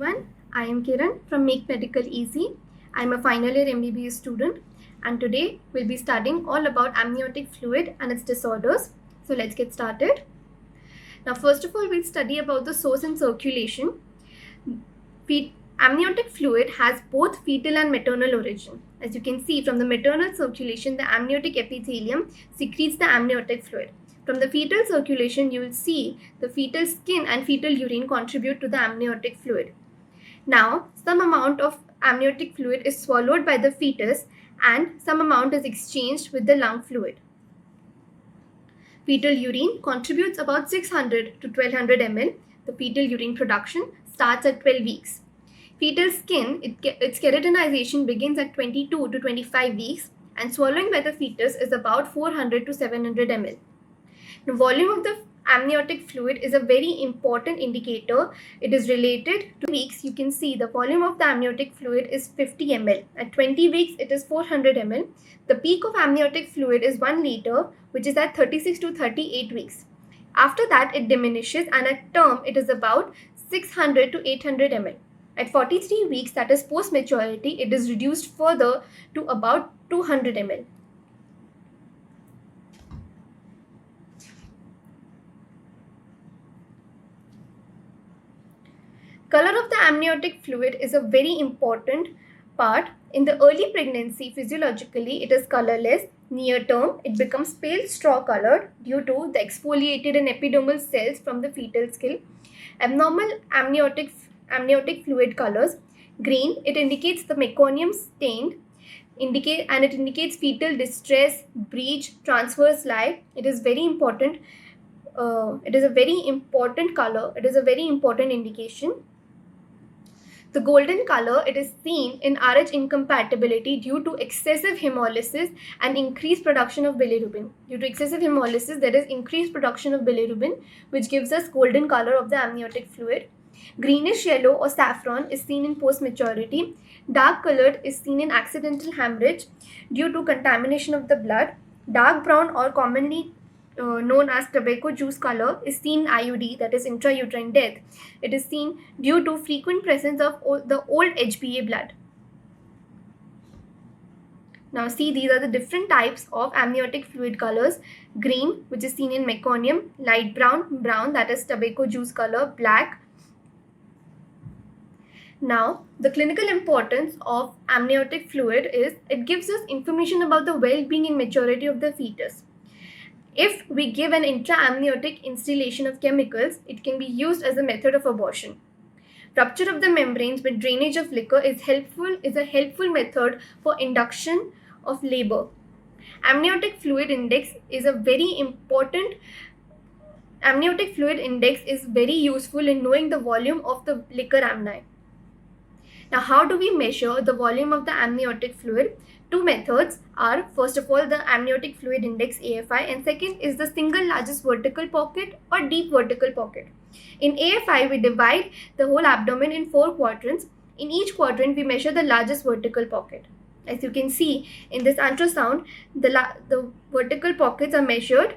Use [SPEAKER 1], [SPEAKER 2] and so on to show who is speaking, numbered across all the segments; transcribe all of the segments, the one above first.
[SPEAKER 1] everyone. I am Kiran from Make Medical Easy. I am a final year MBBS student and today we'll be studying all about amniotic fluid and its disorders. So let's get started. Now first of all we'll study about the source and circulation. Amniotic fluid has both fetal and maternal origin. As you can see from the maternal circulation, the amniotic epithelium secretes the amniotic fluid. From the fetal circulation, you will see the fetal skin and fetal urine contribute to the amniotic fluid. Now, some amount of amniotic fluid is swallowed by the fetus and some amount is exchanged with the lung fluid. Fetal urine contributes about 600 to 1200 ml. The fetal urine production starts at 12 weeks. Fetal skin, its keratinization begins at 22 to 25 weeks and swallowing by the fetus is about 400 to 700 ml. The volume of the amniotic fluid is a very important indicator. It is related to weeks. You can see the volume of the amniotic fluid is 50 ml. At 20 weeks, it is 400 ml. The peak of amniotic fluid is 1 liter, which is at 36 to 38 weeks. After that, it diminishes and at term, it is about 600 to 800 ml. At 43 weeks, that is post-maturity, it is reduced further to about 200 ml. Color of the amniotic fluid is a very important part. In the early pregnancy, physiologically, it is colorless. Near term, it becomes pale straw colored due to the exfoliated and epidermal cells from the fetal skin. Abnormal amniotic fluid colors. Green, it indicates the meconium stained, and it indicates fetal distress, breach, transverse lie. It is very important. It is a very important color. It is a very important indication. The golden color, it is seen in Rh incompatibility due to excessive hemolysis and increased production of bilirubin. Due to excessive hemolysis, there is increased production of bilirubin, which gives us golden color of the amniotic fluid. Greenish yellow or saffron is seen in post-maturity. Dark colored is seen in accidental hemorrhage due to contamination of the blood. Dark brown or commonly known as tobacco juice color is seen in IUD, that is intrauterine death. It is seen due to frequent presence of the old HbA blood. Now see, these are the different types of amniotic fluid colors. Green, which is seen in meconium. Light brown, that is tobacco juice color. Black. Now, the clinical importance of amniotic fluid is it gives us information about the well-being and maturity of the fetus. If we give an intraamniotic instillation of chemicals, it can be used as a method of abortion. Rupture of the membranes with drainage of liquor is a helpful method for induction of labor. Amniotic fluid index is very useful in knowing the volume of the liquor amni. Now, how do we measure the volume of the amniotic fluid? Two methods are, first of all, the amniotic fluid index AFI, and second is the single largest vertical pocket or deep vertical pocket. In AFI, we divide the whole abdomen in 4 quadrants. In each quadrant, we measure the largest vertical pocket. As you can see in this ultrasound, the vertical pockets are measured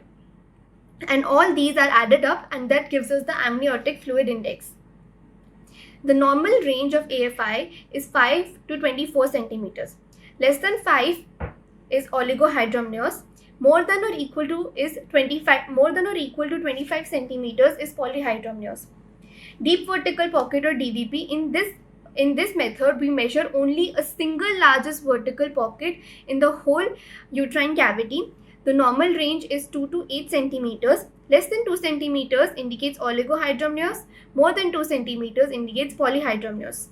[SPEAKER 1] and all these are added up and that gives us the amniotic fluid index. The normal range of AFI is 5 to 24 centimeters. Less than 5 is oligohydramnios. More than or equal to 25 centimeters is polyhydramnios. Deep vertical pocket or DVP. In this method, we measure only a single largest vertical pocket in the whole uterine cavity. The normal range is 2 to 8 centimeters. Less than 2 centimeters indicates oligohydramnios. More than 2 centimeters indicates polyhydramnios.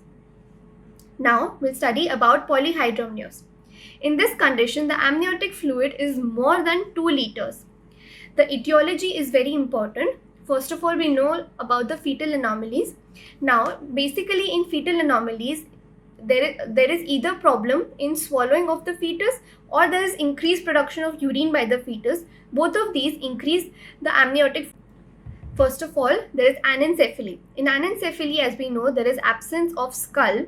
[SPEAKER 1] Now, we'll study about polyhydramnios. In this condition, the amniotic fluid is more than 2 liters. The etiology is very important. First of all, we know about the fetal anomalies. Now, basically in fetal anomalies, there is either problem in swallowing of the fetus or there is increased production of urine by the fetus. Both of these increase the amniotic. First of all, there is anencephaly. In anencephaly, as we know, there is absence of skull.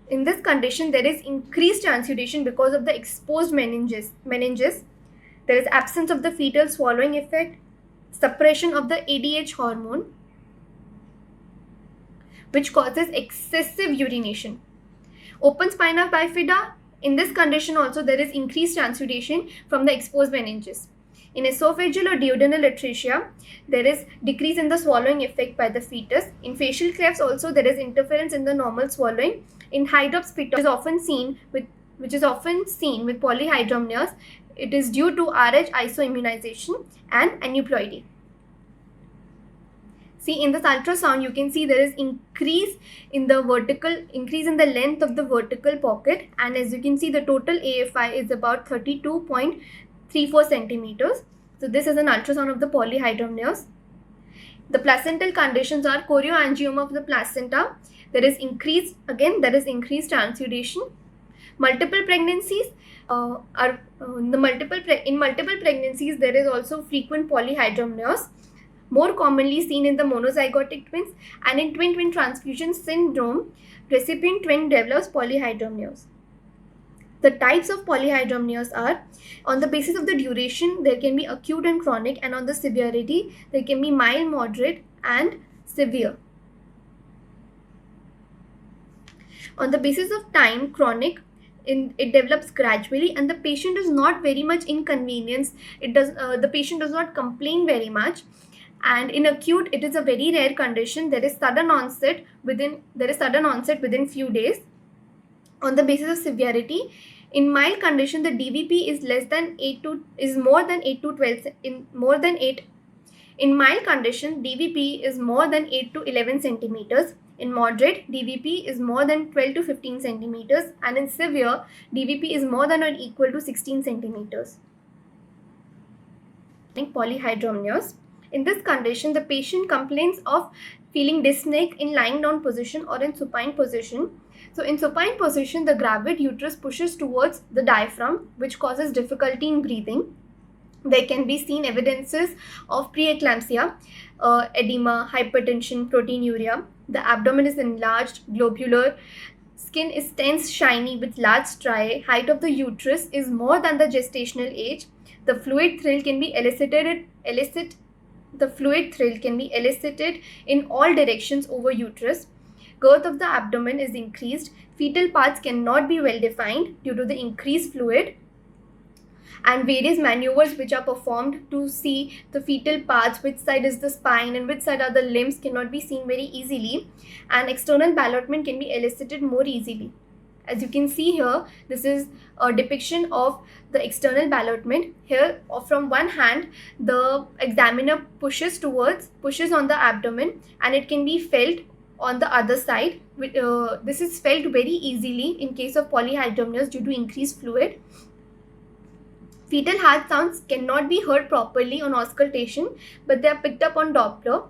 [SPEAKER 1] In this condition, there is increased transudation because of the exposed meninges. There is absence of the fetal swallowing effect, suppression of the ADH hormone. which causes excessive urination. Open spina bifida, in this condition also there is increased transudation from the exposed meninges. In esophageal or duodenal atresia, there is decrease in the swallowing effect by the fetus. In facial clefts also there is interference in the normal swallowing. In Hydrops pitta, which is often seen with polyhydramnios, it is due to Rh isoimmunization and aneuploidy. See, in this ultrasound, you can see there is increase in the length of the vertical pocket, and as you can see, the total AFI is about 32.34 centimeters. So this is an ultrasound of the polyhydramnios. The placental conditions are chorioangioma of the placenta. There is increased transudation. Multiple pregnancies in multiple pregnancies there is also frequent polyhydramnios, more commonly seen in the monozygotic twins, and in twin-twin transfusion syndrome, recipient twin develops polyhydramnios. The types of polyhydramnios are, on the basis of the duration, there can be acute and chronic, and on the severity, there can be mild, moderate, and severe. On the basis of time, chronic, it develops gradually, and the patient is not very much inconvenienced. The patient does not complain very much. And in acute, it is a very rare condition. There is sudden onset within few days. On the basis of severity, in mild condition, the DVP is more than 8 to 12 In mild condition, DVP is more than 8 to 11 centimeters. In moderate, DVP is more than 12 to 15 centimeters, and in severe, DVP is more than or equal to 16 centimeters. Polyhydramnios. In this condition, the patient complains of feeling dyspneic in lying down position or in supine position. So in supine position, the gravid uterus pushes towards the diaphragm, which causes difficulty in breathing. There can be seen evidences of preeclampsia, edema, hypertension, proteinuria. The abdomen is enlarged, globular. Skin is tense, shiny with large striae. Height of the uterus is more than the gestational age. The fluid thrill can be elicited in all directions over uterus. Girth of the abdomen is increased. Fetal parts cannot be well defined due to the increased fluid, and various maneuvers which are performed to see the fetal parts, which side is the spine and which side are the limbs, cannot be seen very easily, and external ballotment can be elicited more easily. As you can see here, this is a depiction of the external ballotment. Here, from one hand, the examiner pushes on the abdomen, and it can be felt on the other side. This is felt very easily in case of polyhydramnios due to increased fluid. Fetal heart sounds cannot be heard properly on auscultation, but they are picked up on Doppler.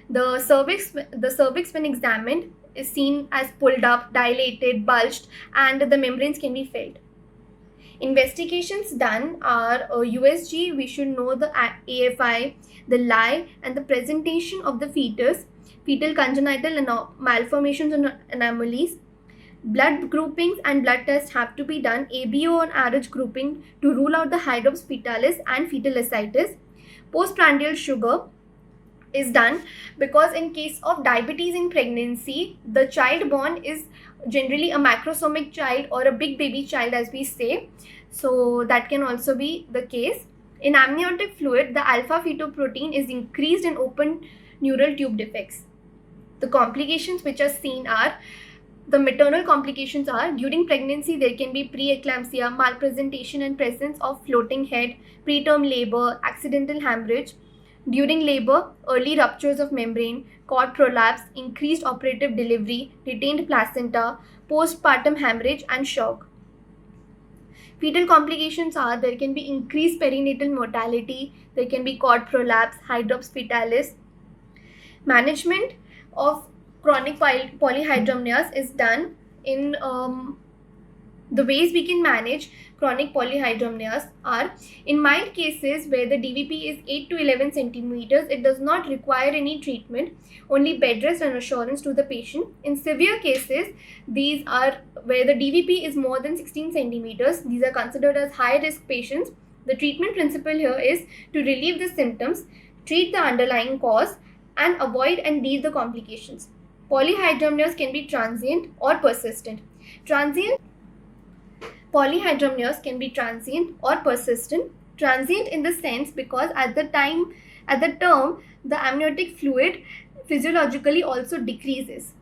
[SPEAKER 1] The cervix when examined is seen as pulled up, dilated, bulged, and the membranes can be felt. Investigations done are USG, we should know the AFI, the lie, and the presentation of the fetus, fetal congenital malformations and anomalies. Blood groupings and blood tests have to be done, ABO and RH grouping, to rule out the hydrops fetalis and fetal ascites. Postprandial sugar is done because in case of diabetes in pregnancy, the child born is generally a macrosomic child or a big baby child, as we say. So that can also be the case. In amniotic fluid, the alpha fetoprotein is increased in open neural tube defects. The complications which are seen are, the maternal complications are, during pregnancy there can be preeclampsia, malpresentation and presence of floating head, preterm labor, accidental hemorrhage. During labor, early ruptures of membrane, cord prolapse, increased operative delivery, retained placenta, postpartum hemorrhage and shock. Fetal complications are, there can be increased perinatal mortality, there can be cord prolapse, hydrops fetalis. Management of chronic polyhydramnios is done in the ways we can manage chronic polyhydramnios are, in mild cases where the DVP is 8 to 11 centimeters, it does not require any treatment, only bed rest and assurance to the patient. In severe cases, these are where the DVP is more than 16 centimeters. These are considered as high risk patients. The treatment principle here is to relieve the symptoms, treat the underlying cause, and avoid and deal the complications. Polyhydramnios can be transient or persistent. Polyhydramnios can be transient or persistent. Transient in the sense because at the term, the amniotic fluid physiologically also decreases.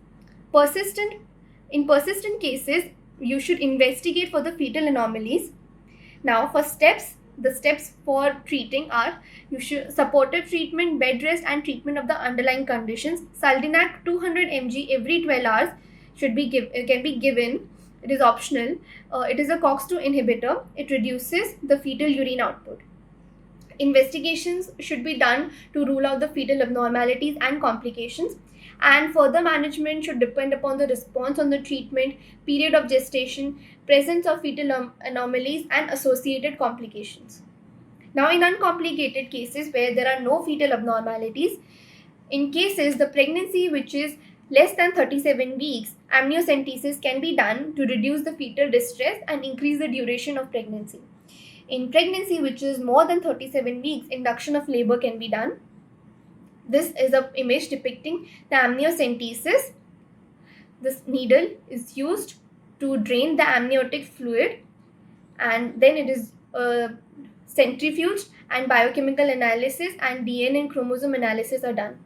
[SPEAKER 1] In persistent cases, you should investigate for the fetal anomalies. Now, the steps for treating are supportive treatment, bed rest, and treatment of the underlying conditions. Saldenac 200 mg every 12 hours can be given. It is optional. It is a COX-2 inhibitor. It reduces the fetal urine output. Investigations should be done to rule out the fetal abnormalities and complications, and further management should depend upon the response on the treatment, period of gestation, presence of fetal anomalies, and associated complications. Now, in uncomplicated cases where there are no fetal abnormalities, in cases the pregnancy which is less than 37 weeks, amniocentesis can be done to reduce the fetal distress and increase the duration of pregnancy. In pregnancy which is more than 37 weeks, induction of labor can be done. This is an image depicting the amniocentesis. This needle is used to drain the amniotic fluid, and then it is centrifuged, and biochemical analysis and DNA and chromosome analysis are done.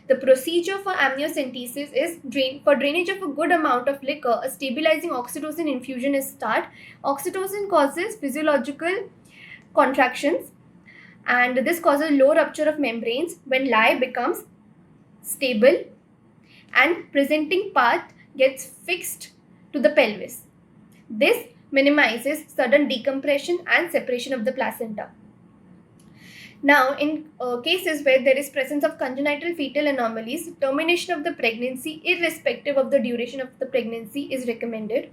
[SPEAKER 1] The procedure for amniocentesis is for drainage of a good amount of liquor, a stabilizing oxytocin infusion is start. Oxytocin causes physiological contractions, and this causes low rupture of membranes when lye becomes stable and presenting part gets fixed to the pelvis. This minimizes sudden decompression and separation of the placenta. Now, in cases where there is presence of congenital fetal anomalies, termination of the pregnancy irrespective of the duration of the pregnancy is recommended.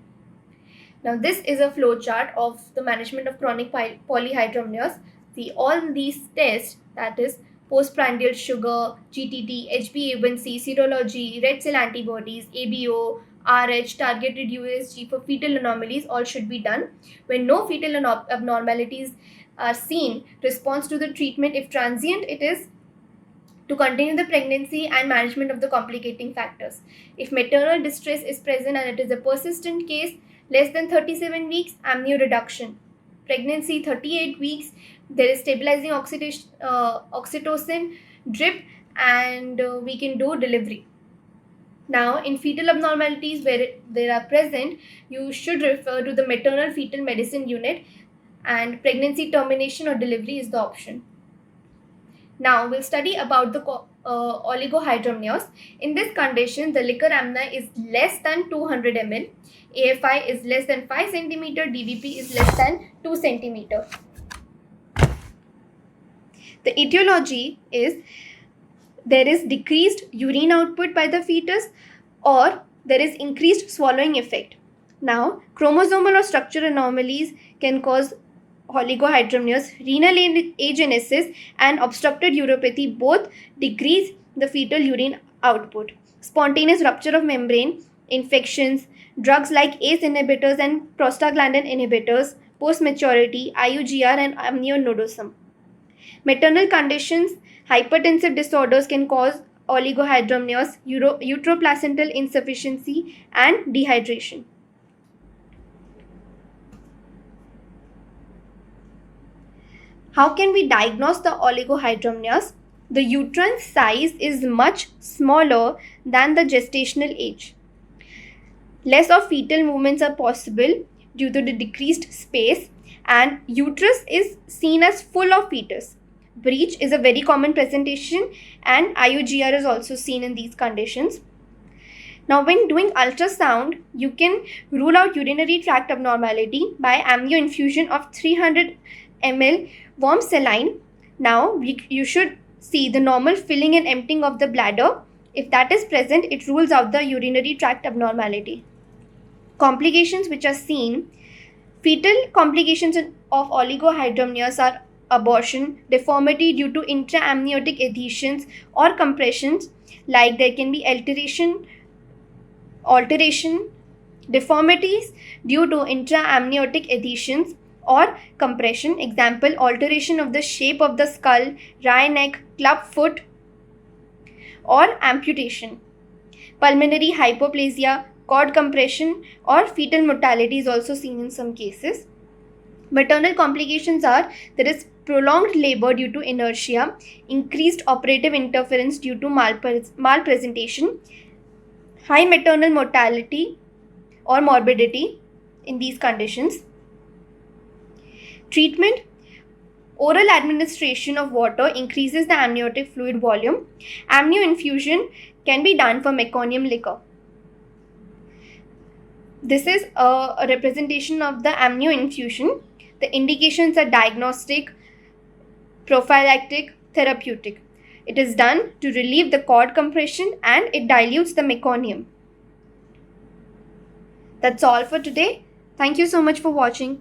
[SPEAKER 1] Now, this is a flow chart of the management of chronic polyhydramnios. See, all these tests, that is postprandial sugar, GTT, HbA1c, serology, red cell antibodies, ABO, RH, targeted USG for fetal anomalies, all should be done. When no fetal abnormalities are seen, response to the treatment, if transient, it is to continue the pregnancy and management of the complicating factors. If maternal distress is present and it is a persistent case, less than 37 weeks, amnio reduction. Pregnancy 38 weeks, there is stabilizing oxytocin, drip, and we can do delivery. Now, in fetal abnormalities where they are present, you should refer to the maternal fetal medicine unit, and pregnancy termination or delivery is the option. Now, we'll study about the oligohydramnios. In this condition, the liquor amna is less than 200 ml, AFI is less than 5 cm, DVP is less than 2 cm. The etiology is there is decreased urine output by the fetus, or there is increased swallowing effect. Now, chromosomal or structural anomalies can cause oligohydramnios. Renal agenesis and obstructed uropathy both decrease the fetal urine output. Spontaneous rupture of membrane, infections, drugs like ACE inhibitors and prostaglandin inhibitors, post-maturity, IUGR and amnionodosum. Maternal conditions, hypertensive disorders can cause oligohydramnios, uteroplacental insufficiency and dehydration. How can we diagnose the oligohydramnios? The uterine size is much smaller than the gestational age. Less of fetal movements are possible due to the decreased space, and uterus is seen as full of fetus. Breech is a very common presentation, and IUGR is also seen in these conditions. Now, when doing ultrasound, you can rule out urinary tract abnormality by amnio infusion of 300 ml warm saline. Now, you should see the normal filling and emptying of the bladder. If that is present, it rules out the urinary tract abnormality. Complications which are seen, fetal complications of oligohydramnios are abortion, deformity due to intraamniotic adhesions or compressions, like there can be alteration, deformities due to intraamniotic adhesions or compression, example alteration of the shape of the skull, wry neck, club foot, or amputation. Pulmonary hypoplasia, cord compression, or fetal mortality is also seen in some cases. Maternal complications are there is prolonged labor due to inertia, increased operative interference due to malpresentation, high maternal mortality or morbidity in these conditions. Treatment: oral administration of water increases the amniotic fluid volume. Amnio infusion can be done for meconium liquor. This is a representation of the amnio infusion. The indications are diagnostic, prophylactic, therapeutic. It is done to relieve the cord compression and it dilutes the meconium. That's all for today. Thank you so much for watching.